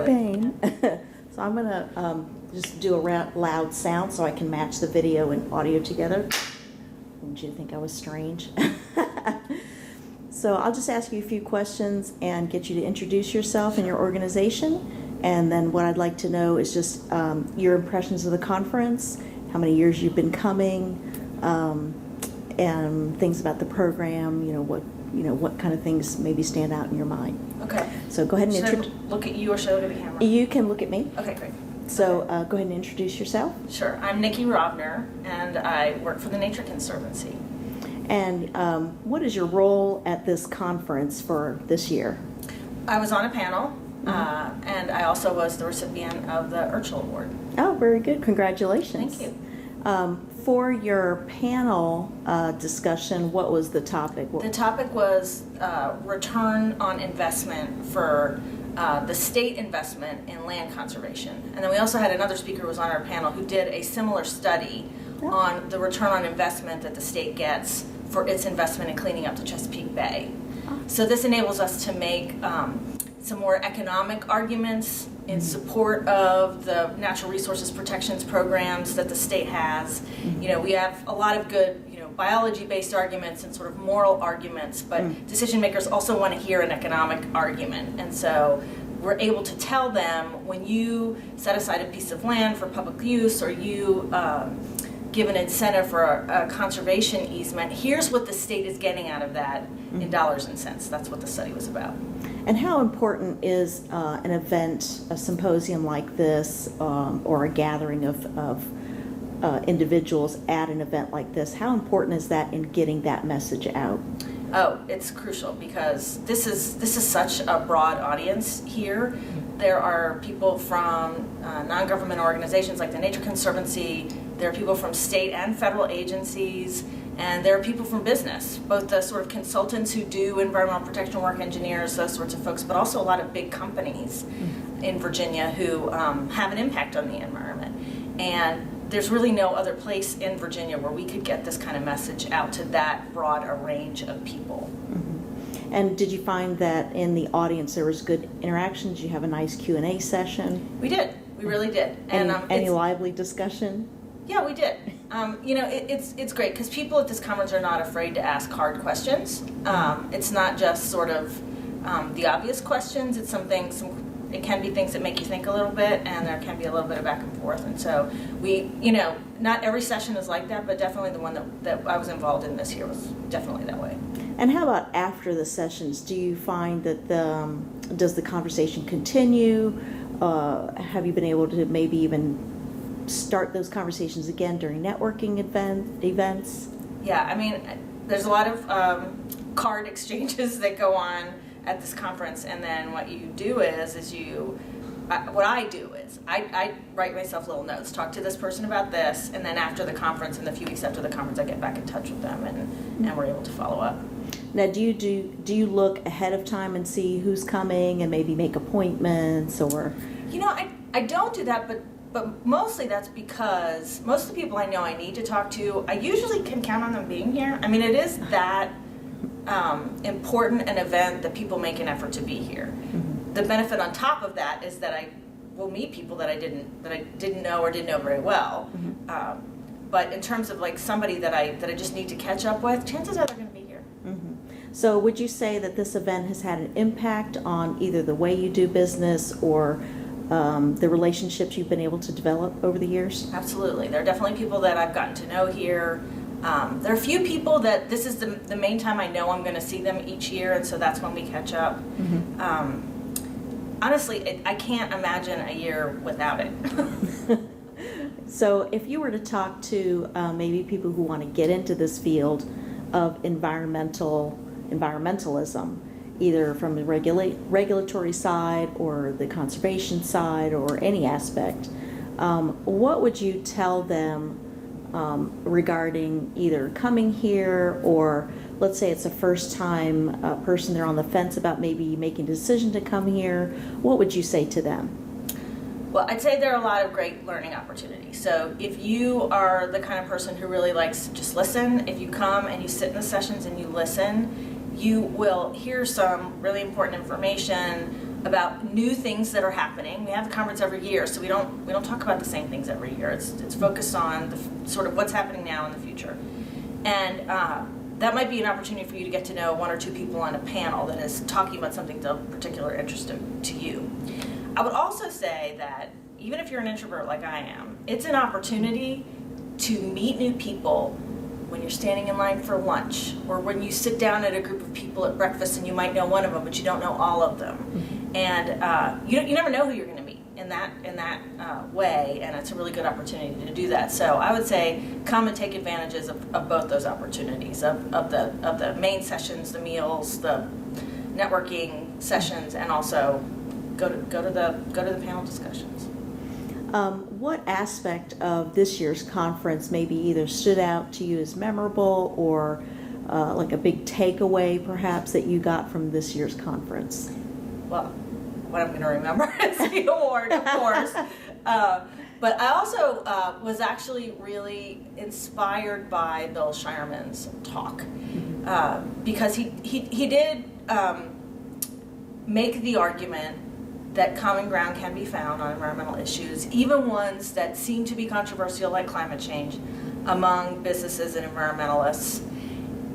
pain. So I'm going to just do a loud sound so I can match the video and audio together. Didn't you think I was strange? So I'll just ask you a few questions and get you to introduce yourself and your organization. And then what I'd like to know is just your impressions of the conference, how many years you've been coming, and things about the program, what kind of things maybe stand out in your mind. Okay. So go ahead and introduce. Should I look at you or should I look at the camera? You can look at me. Okay, great. So go ahead and introduce yourself. Sure. I'm Nikki Rovner, and I work for the Nature Conservancy. And what is your role at this conference for this year? I was on a panel, and I also was the recipient of the Urchel Award. Oh, very good. Congratulations. Thank you. For your panel discussion, what was the topic? The topic was return on investment for the state investment in land conservation. And then we also had another speaker who was on our panel who did a similar study on the return on investment that the state gets for its investment in cleaning up the Chesapeake Bay. So this enables us to make some more economic arguments in support of the natural resources protections programs that the state has. We have a lot of good, biology-based arguments and sort of moral arguments, but decision makers also want to hear an economic argument. And so we're able to tell them, when you set aside a piece of land for public use, or you give an incentive for a conservation easement, here's what the state is getting out of that in dollars and cents. That's what the study was about. And how important is an event, a symposium like this, or a gathering of individuals at an event like this? How important is that in getting that message out? Oh, it's crucial, because this is such a broad audience here. There are people from non-government organizations like the Nature Conservancy. There are people from state and federal agencies, and there are people from business, both the sort of consultants who do environmental protection work, engineers, those sorts of folks, but also a lot of big companies in Virginia who have an impact on the environment. And there's really no other place in Virginia where we could get this kind of message out to that broad a range of people. And did you find that in the audience there was good interaction? Did you have a nice Q&A session? We did. We really did. And any lively discussion? Yeah, we did. It's great because people at this conference are not afraid to ask hard questions. It's not just sort of the obvious questions. It's it can be things that make you think a little bit, and there can be a little bit of back and forth. And so not every session is like that, but definitely the one that I was involved in this year was definitely that way. And how about after the sessions? Do you find that does the conversation continue? Have you been able to maybe even start those conversations again during networking events? Yeah, there's a lot of card exchanges that go on at this conference, and then what you do is what I do is I write myself little notes, talk to this person about this, and then after the conference, in the few weeks after the conference, I get back in touch with them, and we're able to follow up. Now, do you look ahead of time and see who's coming and maybe make appointments, or? I don't do that, but mostly that's because most of the people I know I need to talk to, I usually can count on them being here. It is that important an event that people make an effort to be here. The benefit on top of that is that I will meet people that I didn't know or didn't know very well. But in terms of like somebody that I just need to catch up with, chances are they're going to be here. So would you say that this event has had an impact on either the way you do business or the relationships you've been able to develop over the years? Absolutely. There are definitely people that I've gotten to know here. There are a few people that this is the main time I know I'm going to see them each year, and so that's when we catch up. Honestly, I can't imagine a year without it. So if you were to talk to maybe people who want to get into this field of environmentalism, either from the regulatory side or the conservation side or any aspect, what would you tell them regarding either coming here, or let's say it's a first time person, they're on the fence about maybe making a decision to come here? What would you say to them? Well, I'd say there are a lot of great learning opportunities. So if you are the kind of person who really likes to just listen, if you come and you sit in the sessions and you listen, you will hear some really important information about new things that are happening. We have the conference every year, so we don't talk about the same things every year. It's focused on sort of what's happening now and the future. And that might be an opportunity for you to get to know one or two people on a panel that is talking about something of particular interest to you. I would also say that even if you're an introvert like I am, it's an opportunity to meet new people when you're standing in line for lunch, or when you sit down at a group of people at breakfast and you might know one of them, but you don't know all of them. Mm-hmm. And you never know who you're going to meet in that way, and it's a really good opportunity to do that. So I would say come and take advantages of both those opportunities, of the main sessions, the meals, the networking sessions, and also go to the panel discussions. What aspect of this year's conference maybe either stood out to you as memorable, or like a big takeaway perhaps that you got from this year's conference? Well, what I'm going to remember is the award, of course. But I also was actually really inspired by Bill Shireman's talk, because he did make the argument that common ground can be found on environmental issues, even ones that seem to be controversial like climate change, among businesses and environmentalists.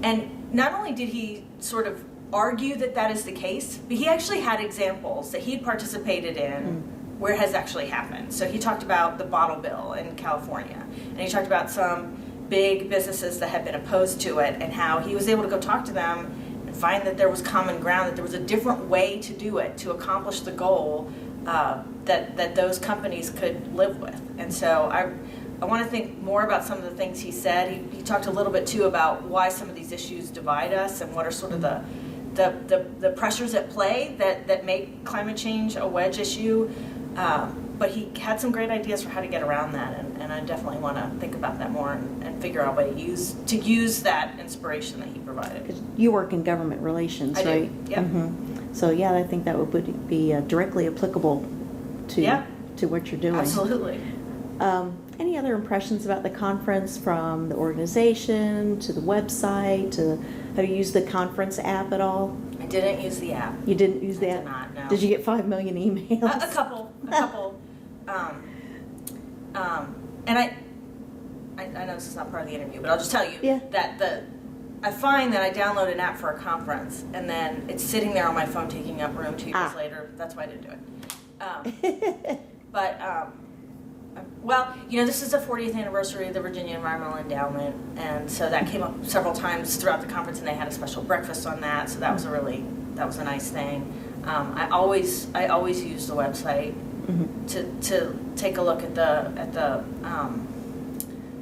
And not only did he sort of argue that that is the case, but he actually had examples that he'd participated in where it has actually happened. So he talked about the bottle bill in California, and he talked about some big businesses that had been opposed to it, and how he was able to go talk to them and find that there was common ground, that there was a different way to do it to accomplish the goal that those companies could live with. And so I want to think more about some of the things he said. He talked a little bit too about why some of these issues divide us, and what are sort of the pressures at play that make climate change a wedge issue. But he had some great ideas for how to get around that, and I definitely want to think about that more and figure out a way to use that inspiration that he provided. You work in government relations, I right? do, yeah. Mm-hmm. So yeah, I think that would be directly applicable to what you're doing. Absolutely. Any other impressions about the conference, from the organization to the website to, have you used the conference app at all? I didn't use the app. You didn't use the app? I did not, no. Did you get 5 million emails? A couple. And I know this is not part of the interview, but I'll just tell you that I find that I download an app for a conference, and then it's sitting there on my phone taking up room 2 years later. That's why I didn't do it. Well, this is the 40th anniversary of the Virginia Environmental Endowment, and so that came up several times throughout the conference, and they had a special breakfast on that. So that was a nice thing. I always use the website to take a look at the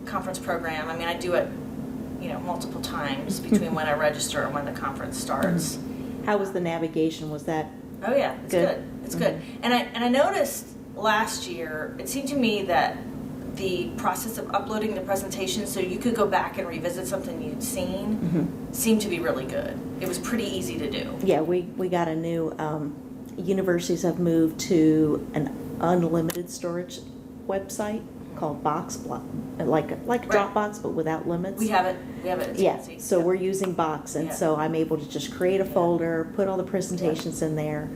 conference program. I mean, I do it, multiple times between when I register and when the conference starts. How was the navigation? Was that? Oh yeah, it's good. It's good. And I noticed last year, it seemed to me that the process of uploading the presentation so you could go back and revisit something you'd seen seemed to be really good. It was pretty easy to do. Yeah, we got a new, universities have moved to an unlimited storage website called Box, like Dropbox, but without limits. We have it at Yeah, CNC. so we're using Box, and so I'm able to just create a folder, put all the presentations in there.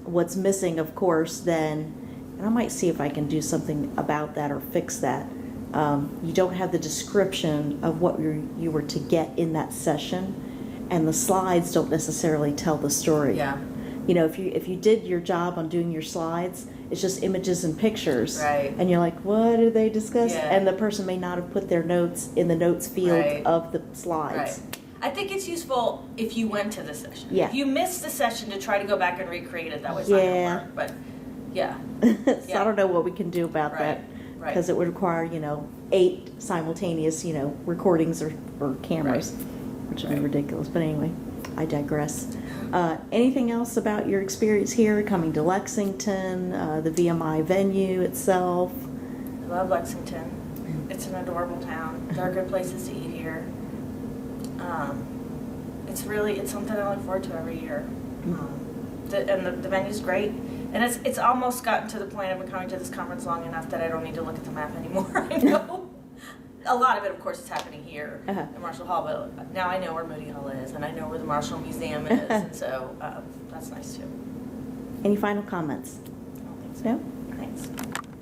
What's missing, of course, then, and I might see if I can do something about that or fix that, you don't have the description of what you were to get in that session, and the slides don't necessarily tell the story. Yeah. If you did your job on doing your slides, it's just images and pictures. Right. And you're like, what did they discuss? Yeah. And the person may not have put their notes in the notes field of the slides. Right. I think it's useful if you went to the session. Yeah. If you missed the session, to try to go back and recreate it, that was not going to work. But yeah. So I don't know what we can do about that, because it would require 8 simultaneous recordings or cameras, which would be ridiculous. But anyway, I digress. Anything else about your experience here, coming to Lexington, the VMI venue itself? I love Lexington. It's an adorable town. There are good places to eat here. It's something I look forward to every year. The venue's great, and it's almost gotten to the point. I've been coming to this conference long enough that I don't need to look at the map anymore. I know a lot of it, of course, is happening here at Marshall Hall, but now I know where Moody Hall is, and I know where the Marshall Museum is, and so that's nice too. Any final comments? No?